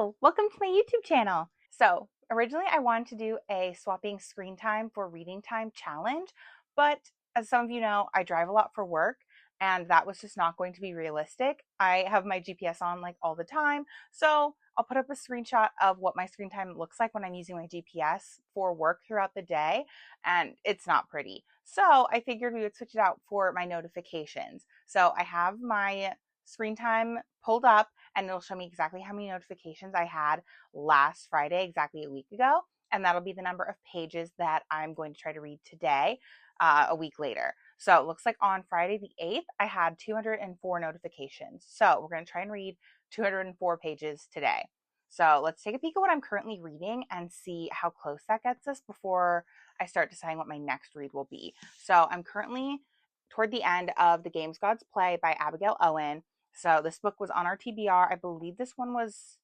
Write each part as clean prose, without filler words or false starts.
Hello, welcome to my YouTube channel. So originally I wanted to do a swapping screen time for reading time challenge, but as some of you know, I drive a lot for work and that was just not going to be realistic. I have my GPS on like all the time, so I'll put up a screenshot of what my screen time looks like when I'm using my GPS for work throughout the day, and it's not pretty. So I figured we would switch it out for my notifications. So I have my screen time pulled up and it'll show me exactly how many notifications I had last Friday, exactly a week ago. And that'll be the number of pages that I'm going to try to read today, a week later. So it looks like on Friday the 8th, I had 204 notifications. So we're going to try and read 204 pages today. So let's take a peek at what I'm currently reading and see how close that gets us before I start deciding what my next read will be. So I'm currently toward the end of The Games Gods Play by Abigail Owen. So this book was on our TBR. I believe this one was,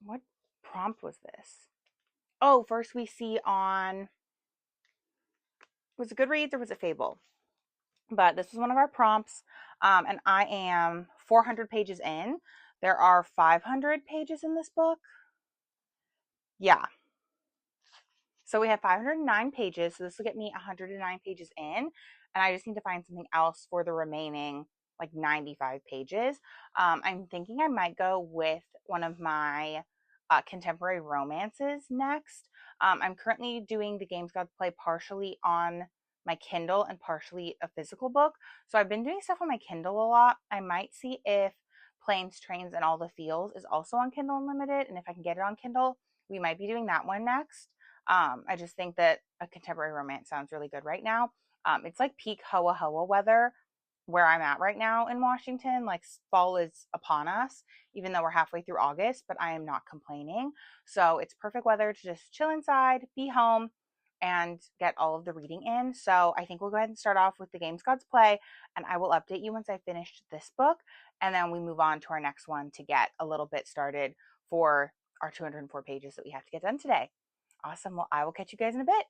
what prompt was this? Oh, first we see on, was it Goodreads or was it Fable? But this was one of our prompts. And I am 400 pages in. There are 500 pages in this book. Yeah. So we have 509 pages. So this will get me 109 pages in. And I just need to find something else for the remaining like 95 pages. I'm thinking I might go with one of my contemporary romances next. I'm currently doing The Games Gods Play partially on my Kindle and partially a physical book. So I've been doing stuff on my Kindle a lot. I might see if Planes, Trains, and All the Feels is also on Kindle Unlimited. And if I can get it on Kindle, we might be doing that one next. I just think that a contemporary romance sounds really good right now. It's like peak hoa hoa weather where I'm at right now in Washington. Like fall is upon us, even though we're halfway through August, but I am not complaining. So it's perfect weather to just chill inside, be home, and get all of the reading in. So I think we'll go ahead and start off with The Games Gods Play, and I will update you once I finish this book, and then we move on to our next one to get a little bit started for our 204 pages that we have to get done today. Awesome. Well, I will catch you guys in a bit.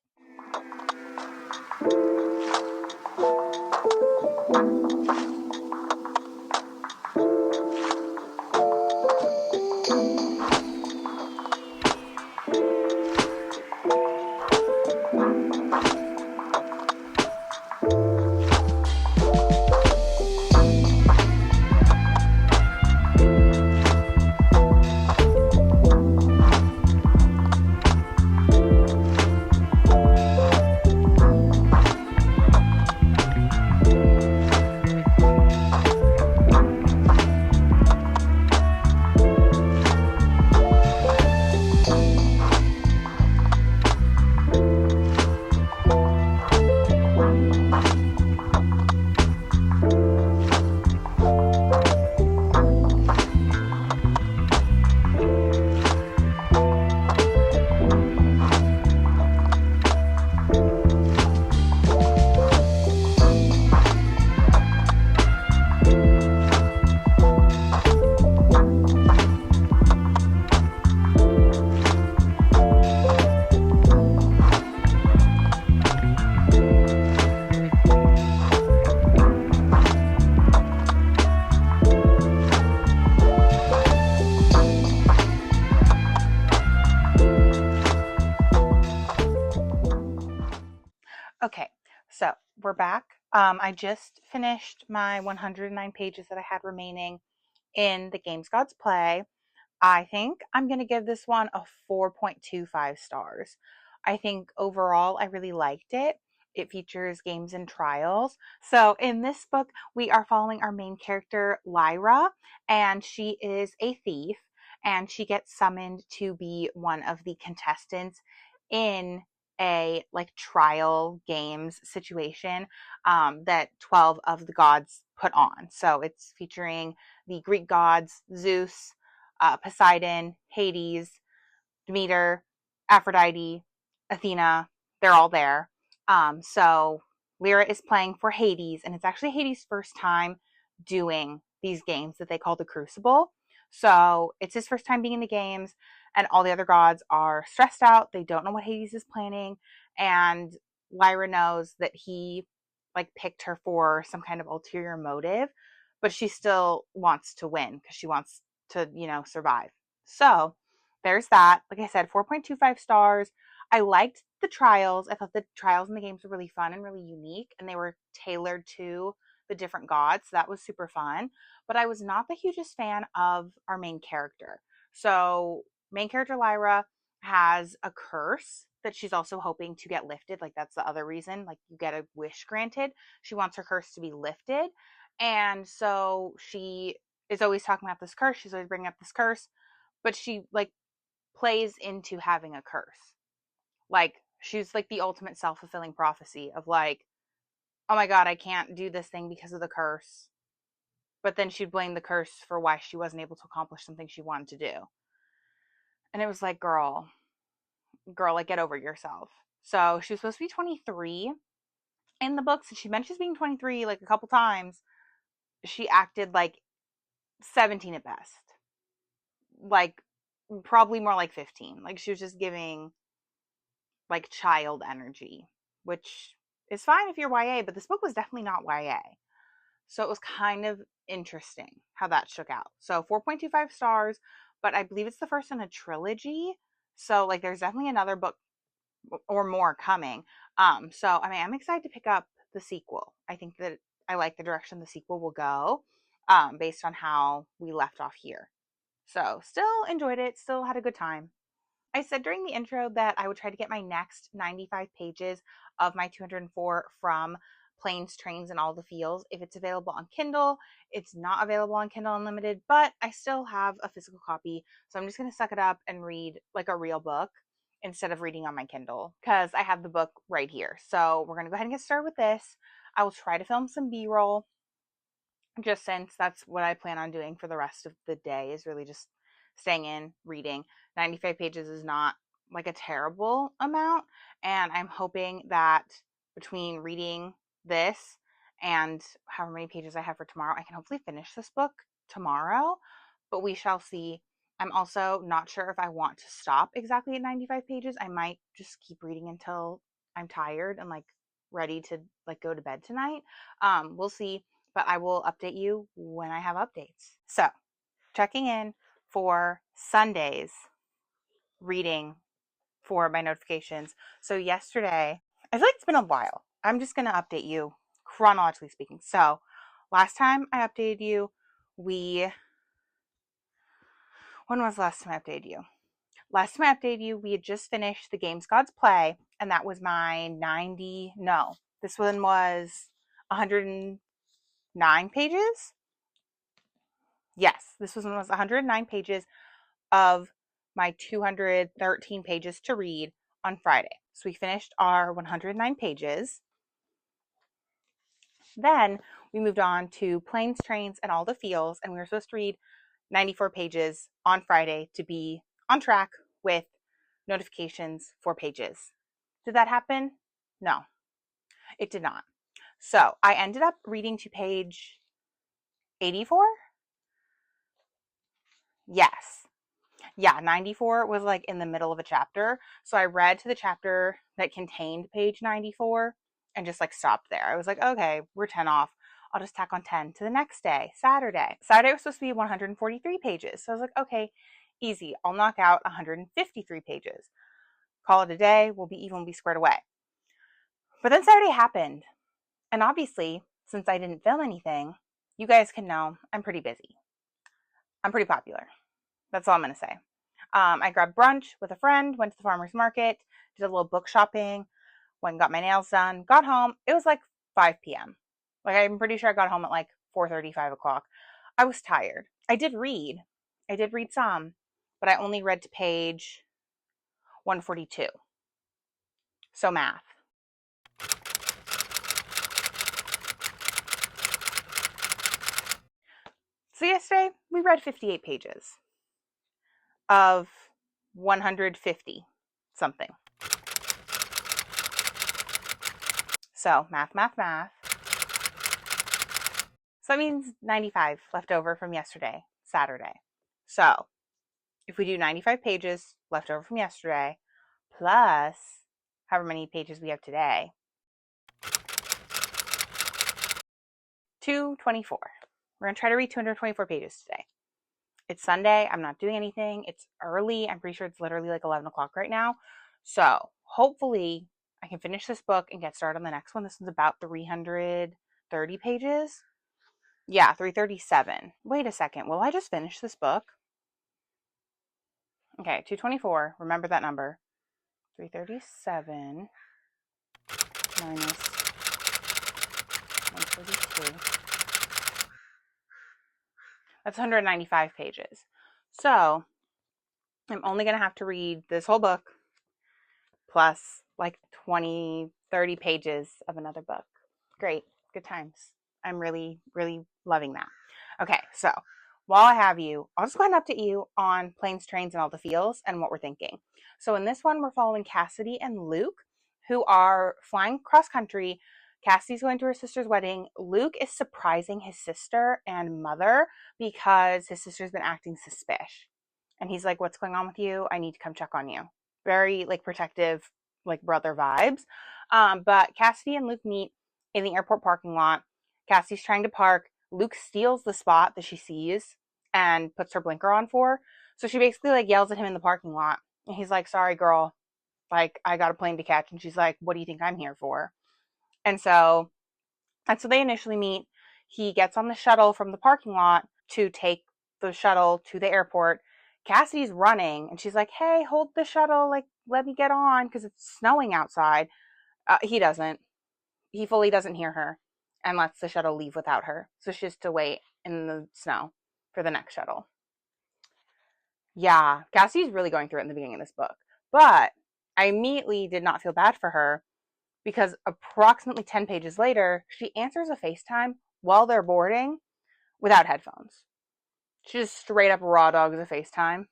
Okay, so we're back. I just finished my 109 pages that I had remaining in The Games Gods Play. I think I'm going to give this one a 4.25 stars. I think overall I really liked it. It features games and trials. So in this book, we are following our main character, Lyra, and she is a thief, and she gets summoned to be one of the contestants in a like trial games situation that 12 of the gods put on. So it's featuring the Greek gods, Zeus, Poseidon, Hades, Demeter, Aphrodite, Athena. They're all there. So Lyra is playing for Hades, and it's actually Hades' first time doing these games that they call the Crucible. So it's his first time being in the games, and all the other gods are stressed out. They don't know what Hades is planning, and Lyra knows that he like picked her for some kind of ulterior motive, but she still wants to win because she wants to, survive. So there's that. Like I said, 4.25 stars. I liked the trials. I thought the trials in the games were really fun and really unique, and they were tailored to the different gods. So that was super fun. But I was not the hugest fan of our main character. So, main character Lyra has a curse that she's also hoping to get lifted. Like, that's the other reason. Like, you get a wish granted. She wants her curse to be lifted. And so she is always talking about this curse. She's always bringing up this curse, but she like plays into having a curse. Like, she's like the ultimate self-fulfilling prophecy of like, oh my god, I can't do this thing because of the curse. But then she'd blame the curse for why she wasn't able to accomplish something she wanted to do. And it was like, girl, like, get over yourself. So she was supposed to be 23 in the books, and she mentions being 23 like a couple times. She acted like 17 at best. Like, probably more like 15. Like, she was just giving like child energy, which is fine if you're YA, but this book was definitely not YA. So it was kind of interesting how that shook out. So 4.25 stars, but I believe it's the first in a trilogy. So like there's definitely another book or more coming. So I mean, I'm excited to pick up the sequel. I think that I like the direction the sequel will go, based on how we left off here. So still enjoyed it, still had a good time. I said during the intro that I would try to get my next 95 pages of my 204 from Planes, Trains, and All the Feels if it's available on Kindle. It's not available on Kindle Unlimited, but I still have a physical copy. So I'm just going to suck it up and read like a real book instead of reading on my Kindle because I have the book right here. So we're going to go ahead and get started with this. I will try to film some B-roll just since that's what I plan on doing for the rest of the day, is really just staying in, reading. 95 pages is not like a terrible amount, and I'm hoping that between reading this and however many pages I have for tomorrow, I can hopefully finish this book tomorrow, but we shall see. I'm also not sure if I want to stop exactly at 95 pages. I might just keep reading until I'm tired and like ready to like go to bed tonight. We'll see, but I will update you when I have updates. So, checking in for Sunday's reading for my notifications. So, yesterday, I feel like it's been a while. I'm just going to update you chronologically speaking. So, last time I updated you, when was the last time I updated you? Last time I updated you, we had just finished the Games Gods Play, and that was my 90. No, this one was 109 pages. Yes, this was 109 pages of my 213 pages to read on Friday. So we finished our 109 pages. Then we moved on to Planes, Trains, and All the Feels, and we were supposed to read 94 pages on Friday to be on track with notifications for pages. Did that happen? No, it did not. So I ended up reading to page 84. Yes. Yeah, 94 was like in the middle of a chapter. So I read to the chapter that contained page 94 and just like stopped there. I was like, okay, we're 10 off. I'll just tack on 10 to the next day, Saturday. Saturday was supposed to be 143 pages. So I was like, okay, easy. I'll knock out 153 pages. Call it a day. We'll be even, we'll be squared away. But then Saturday happened. And obviously, since I didn't film anything, you guys can know I'm pretty busy. I'm pretty popular. That's all I'm going to say. I grabbed brunch with a friend, went to the farmer's market, did a little book shopping, went and got my nails done, got home. It was like 5 p.m. Like, I'm pretty sure I got home at like 4:30, 5 o'clock. I was tired. I did read some, but I only read to page 142. So math. So yesterday, we read 58 pages of 150 something. So math. So that means 95 left over from yesterday, Saturday. So if we do 95 pages left over from yesterday, plus however many pages we have today, 224. We're going to try to read 224 pages today. It's Sunday. I'm not doing anything. It's early. I'm pretty sure it's literally like 11 o'clock right now. So hopefully I can finish this book and get started on the next one. This one's about 330 pages. Yeah, 337. Wait a second. Will I just finish this book? Okay, 224. Remember that number. 337 minus 132. That's 195 pages. So I'm only going to have to read this whole book plus like 20, 30 pages of another book. Great. Good times. I'm really, really loving that. Okay, so while I have you, I'll just go ahead and update you on planes, trains, and all the feels and what we're thinking. So in this one, we're following Cassidy and Luke, who are flying cross country. Cassidy's going to her sister's wedding. Luke is surprising his sister and mother because his sister's been acting suspicious. And he's like, what's going on with you? I need to come check on you. Very like protective, like brother vibes. But Cassidy and Luke meet in the airport parking lot. Cassidy's trying to park. Luke steals the spot that she sees and puts her blinker on for. So she basically like yells at him in the parking lot. And he's like, sorry, girl. Like, I got a plane to catch. And she's like, what do you think I'm here for? And so that's so they initially meet. He gets on the shuttle from the parking lot to take the shuttle to the airport. Cassidy's running and she's like, hey, hold the shuttle. Like, let me get on because it's snowing outside. He doesn't. He fully doesn't hear her and lets the shuttle leave without her. So she has to wait in the snow for the next shuttle. Yeah, Cassie's really going through it in the beginning of this book. But I immediately did not feel bad for her because approximately 10 pages later, she answers a FaceTime while they're boarding without headphones. She just straight up raw dogs a FaceTime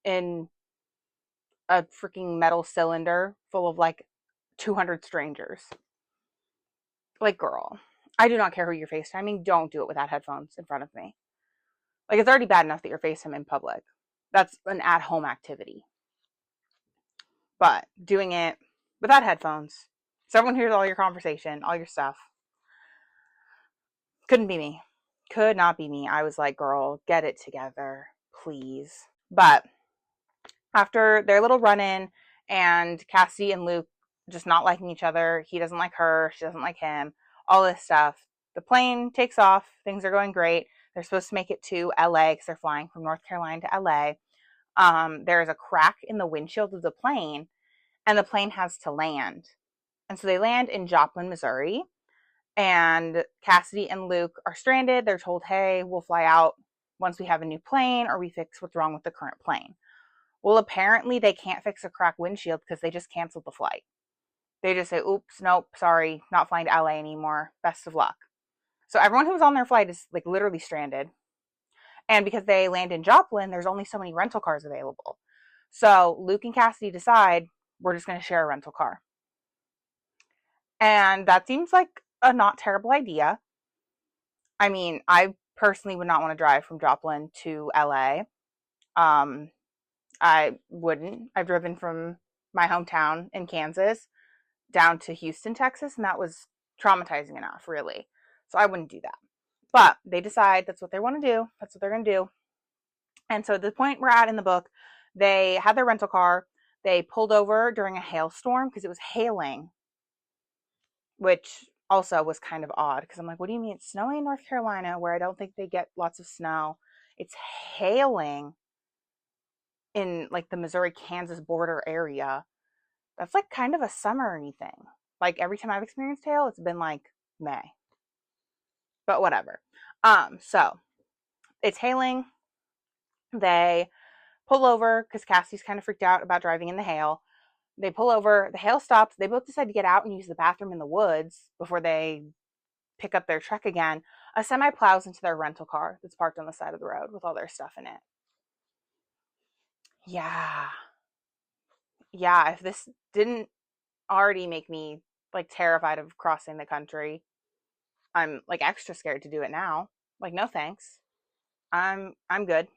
in a freaking metal cylinder full of like 200 strangers. Like, girl, I do not care who you're FaceTiming. Don't do it without headphones in front of me. Like, it's already bad enough that you're FaceTime in public. That's an at-home activity. But doing it without headphones, so everyone hears all your conversation, all your stuff. Couldn't be me. Could not be me. I was like, girl, get it together, please. But after their little run-in and Cassie and Luke just not liking each other, he doesn't like her, she doesn't like him, all this stuff, the plane takes off. Things are going great. They're supposed to make it to LA because they're flying from North Carolina to LA. There is a crack in the windshield of the plane, and the plane has to land. And so they land in Joplin, Missouri. And Cassidy and Luke are stranded. They're told, hey, we'll fly out once we have a new plane or we fix what's wrong with the current plane. Well, apparently they can't fix a cracked windshield because they just canceled the flight. They just say, oops, nope, sorry, not flying to LA anymore. Best of luck. So everyone who was on their flight is like literally stranded. And because they land in Joplin, there's only so many rental cars available. So Luke and Cassidy decide we're just going to share a rental car. And that seems like a not terrible idea. I mean, I personally would not want to drive from Joplin to LA. I wouldn't. I've driven from my hometown in Kansas down to Houston, Texas, and that was traumatizing enough, really. So I wouldn't do that. But they decide that's what they want to do. That's what they're going to do. And so at the point we're at in the book, they had their rental car. They pulled over during a hailstorm because it was hailing, which also was kind of odd because I'm like, what do you mean it's snowing in North Carolina where I don't think they get lots of snow? It's hailing in like the Missouri-Kansas border area. That's like kind of a summery thing. Like every time I've experienced hail, it's been like May. But whatever. So it's hailing. They pull over because Cassie's kind of freaked out about driving in the hail. They pull over, the hail stops. They both decide to get out and use the bathroom in the woods before they pick up their truck again. A semi plows into their rental car that's parked on the side of the road with all their stuff in it. Yeah. Yeah, if this didn't already make me like terrified of crossing the country, I'm like extra scared to do it now. Like, no thanks. I'm good.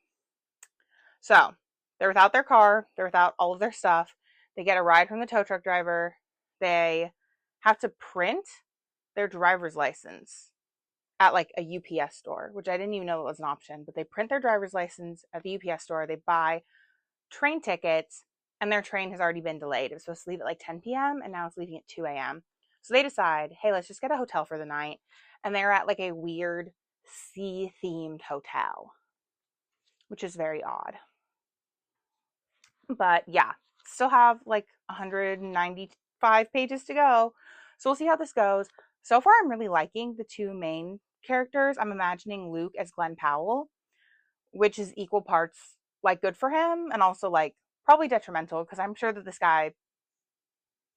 So they're without their car. They're without all of their stuff. They get a ride from the tow truck driver. They have to print their driver's license at like a UPS store, which I didn't even know it was an option, but they print their driver's license at the UPS store, they buy train tickets, and their train has already been delayed. It was supposed to leave at like 10 p.m. and now it's leaving at 2 a.m. So they decide, hey, let's just get a hotel for the night. And they're at like a weird sea themed hotel, which is very odd. But yeah, still have like 195 pages to go. So we'll see how this goes. So far, I'm really liking the two main characters. I'm imagining Luke as Glenn Powell, which is equal parts like good for him and also like probably detrimental, because I'm sure that this guy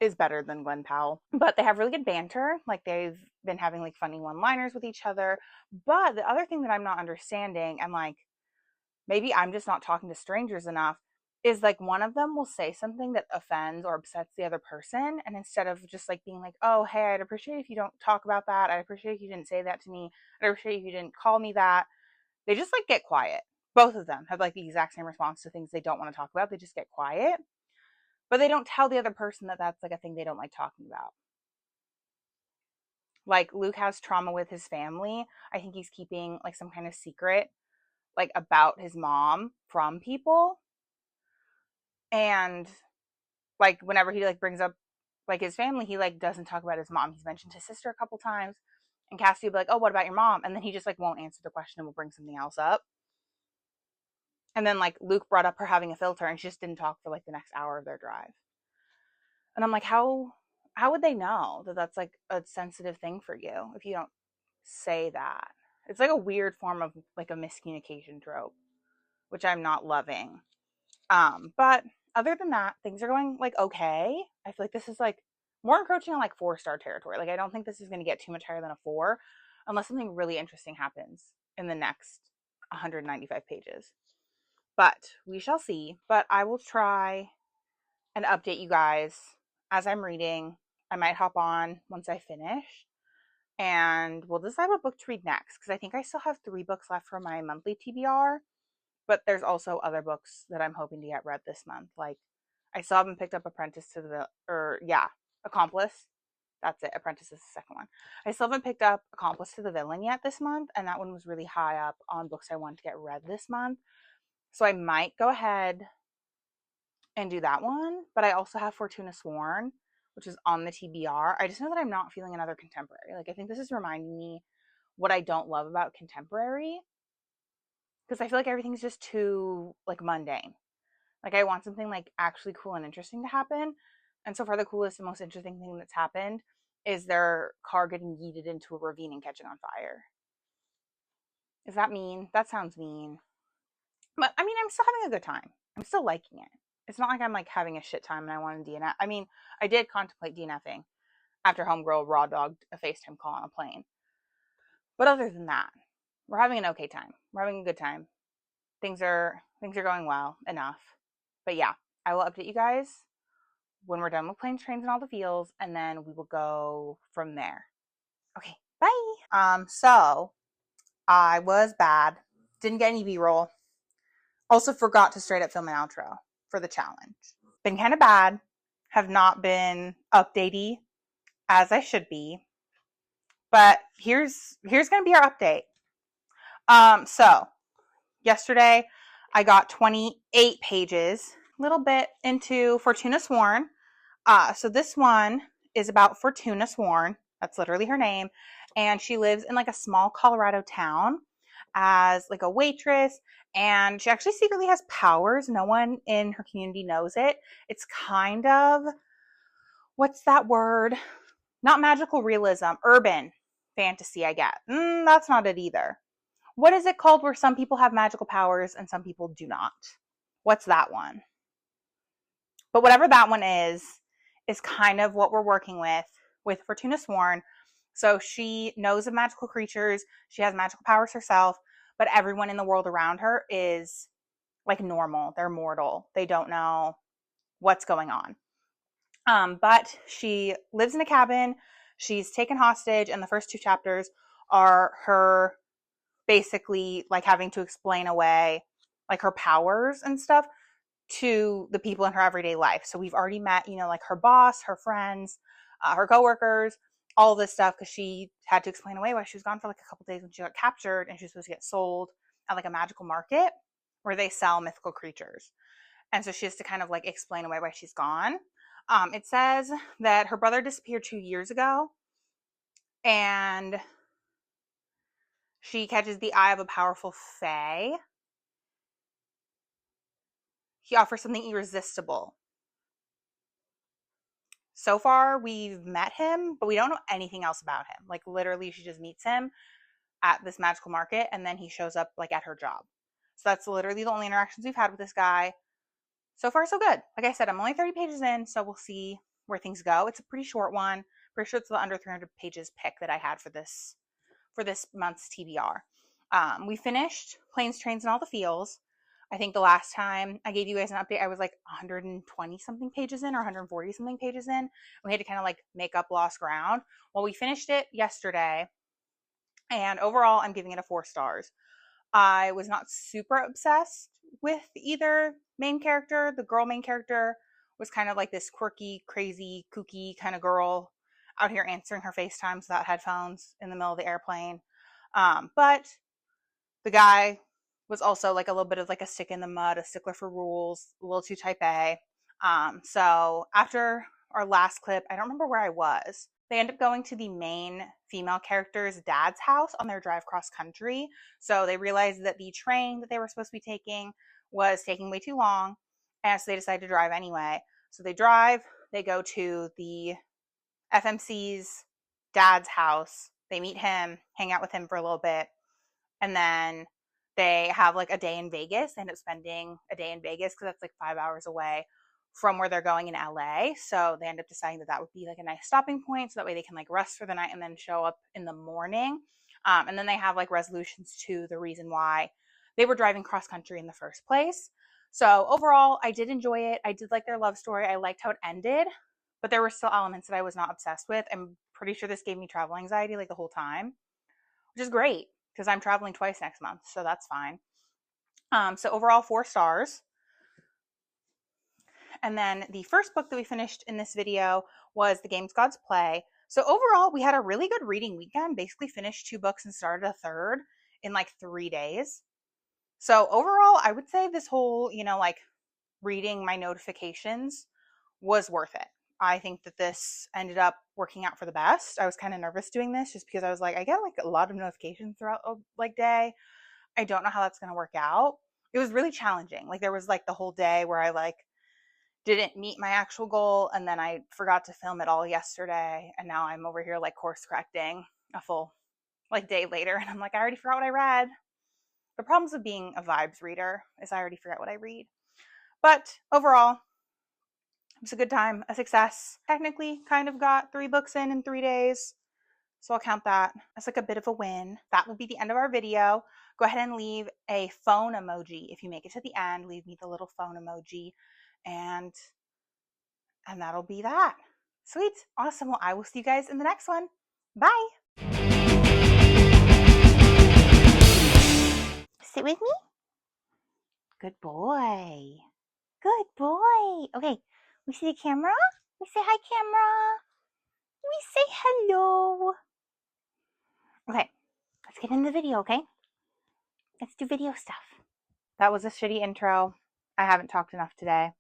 is better than Glenn Powell. But they have really good banter. Like they've been having like funny one-liners with each other. But the other thing that I'm not understanding, and like maybe I'm just not talking to strangers enough, is like one of them will say something that offends or upsets the other person, and instead of just like being like, oh hey, I'd appreciate if you don't talk about that, I'd appreciate if you didn't say that to me, I'd appreciate if you didn't call me that, they just like get quiet. Both of them have like the exact same response to things they don't want to talk about. They just get quiet, but they don't tell the other person that that's like a thing they don't like talking about. Like Luke has trauma with his family. I think he's keeping like some kind of secret like about his mom from people. And like whenever he like brings up like his family, he like doesn't talk about his mom. He's mentioned his sister a couple times, and Cassie will be like, oh, what about your mom? And then he just like won't answer the question and will bring something else up. And then like Luke brought up her having a filter, and she just didn't talk for like the next hour of their drive. And I'm like, how would they know that that's like a sensitive thing for you if you don't say that? It's like a weird form of like a miscommunication trope, which I'm not loving. But other than that, things are going like okay. I feel like this is like more encroaching on like 4-star territory. Like I don't think this is going to get too much higher than a 4 unless something really interesting happens in the next 195 pages. But we shall see. But I will try and update you guys as I'm reading. I might hop on once I finish, and we'll decide what book to read next, because I think I still have 3 books left for my monthly TBR, but there's also other books that I'm hoping to get read this month. Like I still haven't picked up Accomplice. That's it. Apprentice is the second one. I still haven't picked up Accomplice to the Villain yet this month, and that one was really high up on books I want to get read this month. So I might go ahead and do that one, but I also have Fortuna Sworn, which is on the TBR. I just know that I'm not feeling another contemporary. Like I think this is reminding me what I don't love about contemporary, because I feel like everything's just too like mundane. Like I want something like actually cool and interesting to happen. And so far the coolest and most interesting thing that's happened is their car getting yeeted into a ravine and catching on fire. Is that mean? That sounds mean. But I mean, I'm still having a good time. I'm still liking it. It's not like I'm like having a shit time and I want to DNF. I mean, I did contemplate DNFing after Homegirl raw dogged a FaceTime call on a plane. But other than that, we're having an okay time. We're having a good time. Things are going well enough. But yeah, I will update you guys when we're done with planes, trains, and all the feels, and then we will go from there. Okay, bye. So I was bad. Didn't get any B-roll. Also forgot to straight up film an outro for the challenge. Been kind of bad. Have not been updatey as I should be. But here's gonna be our update. So yesterday I got 28 pages. A little bit into Fortuna Sworn. So this one is about Fortuna Sworn. That's literally her name. And she lives in like a small Colorado town as like a waitress. And she actually secretly has powers. No one in her community knows it. It's kind of, what's that word? Not magical realism, urban fantasy, I get. That's not it either. What is it called where some people have magical powers and some people do not? What's that one? But whatever that one is kind of what we're working with Fortuna Sworn. So she knows of magical creatures. She has magical powers herself, but everyone in the world around her is like normal. They're mortal. They don't know what's going on. But she lives in a cabin. She's taken hostage, and the first 2 chapters are her basically like having to explain away like her powers and stuff to the people in her everyday life. So we've already met, like her boss, her friends, her coworkers, all this stuff because she had to explain away why she was gone for like a couple days when she got captured, and she was supposed to get sold at like a magical market where they sell mythical creatures. And so she has to kind of like explain away why she's gone. It says that her brother disappeared 2 years ago, and she catches the eye of a powerful fae. He offers something irresistible. So far, we've met him, but we don't know anything else about him. Like literally, she just meets him at this magical market, and then he shows up like at her job. So that's literally the only interactions we've had with this guy. So far, so good. Like I said, I'm only 30 pages in, so we'll see where things go. It's a pretty short one. Pretty sure it's the under 300 pages pick that I had for this month's TBR. We finished Planes, Trains, and All the Feels. I think the last time I gave you guys an update, I was like 120 something pages in or 140 something pages in. We had to kind of like make up lost ground. Well, we finished it yesterday, and overall, I'm giving it a 4 stars. I was not super obsessed with either main character. The girl main character was kind of like this quirky, crazy, kooky kind of girl out here answering her FaceTimes without headphones in the middle of the airplane. But the guy was also like a little bit of like a stick in the mud, a stickler for rules, a little too type A. So after our last clip, I don't remember where I was. They end up going to the main female character's dad's house on their drive cross country. So they realized that the train that they were supposed to be taking was taking way too long, and so they decided to drive anyway. So they drive, they go to the FMC's dad's house, they meet him, hang out with him for a little bit, and then they have like a day in Vegas. They end up spending a day in Vegas because that's like 5 hours away from where they're going in LA. So they end up deciding that that would be like a nice stopping point, so that way they can like rest for the night and then show up in the morning. And then they have like resolutions to the reason why they were driving cross country in the first place. So overall, I did enjoy it. I did like their love story. I liked how it ended, but there were still elements that I was not obsessed with. I'm pretty sure this gave me travel anxiety like the whole time, which is great because I'm traveling twice next month, so that's fine. So overall, 4 stars. And then the first book that we finished in this video was The Games Gods Play. So overall, we had a really good reading weekend, basically finished 2 books and started a third in like 3 days. So overall, I would say this whole, like reading my notifications was worth it. I think that this ended up working out for the best. I was kind of nervous doing this just because I was like, I get like a lot of notifications throughout the like day. I don't know how that's going to work out. It was really challenging. Like there was like the whole day where I like didn't meet my actual goal, and then I forgot to film it all yesterday, and now I'm over here like course correcting a full like day later, and I'm like, I already forgot what I read. The problems of being a vibes reader is I already forget what I read. But overall, it was a good time, a success. Technically kind of got 3 books in 3 days, so I'll count that as like a bit of a win. That will be the end of our video. Go ahead and leave a phone emoji. If you make it to the end, leave me the little phone emoji, and that'll be that. Sweet. Awesome. Well, I will see you guys in the next one. Bye. Sit with me. Good boy. Good boy. Okay. We see the camera. We say hi, camera. We say hello. Okay. Let's get in the video, okay? Let's do video stuff. That was a shitty intro. I haven't talked enough today.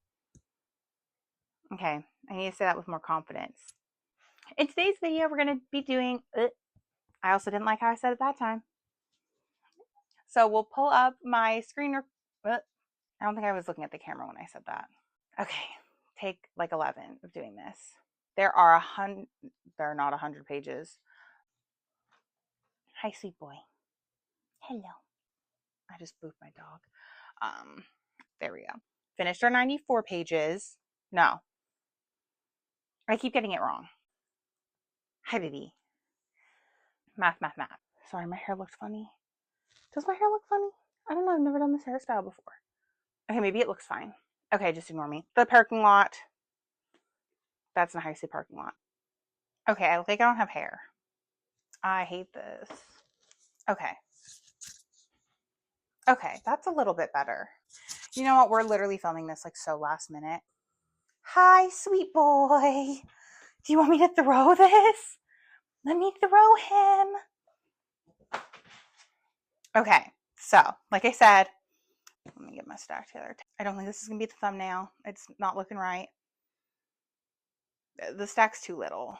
Okay. I need to say that with more confidence. In today's video, we're going to be doing... I also didn't like how I said it that time. So we'll pull up my screen. I don't think I was looking at the camera when I said that. Okay, take like 11 of doing this. There are 100. There are not 100 pages. Hi, sweet boy. Hello. I just booped my dog. There we go. Finished our 94 pages. No, I keep getting it wrong. Hi, baby. Math. Sorry, my hair looked funny. Does my hair look funny? I don't know. I've never done this hairstyle before. Okay, maybe it looks fine. Okay, just ignore me. The parking lot. That's not how you say parking lot. Okay, I think I don't have hair. I hate this. Okay. Okay, that's a little bit better. You know what? We're literally filming this like so last minute. Hi, sweet boy. Do you want me to throw this? Let me throw him. Okay, so like I said, let me get my stack together. I don't think this is gonna be the thumbnail. It's not looking right. The stack's too little.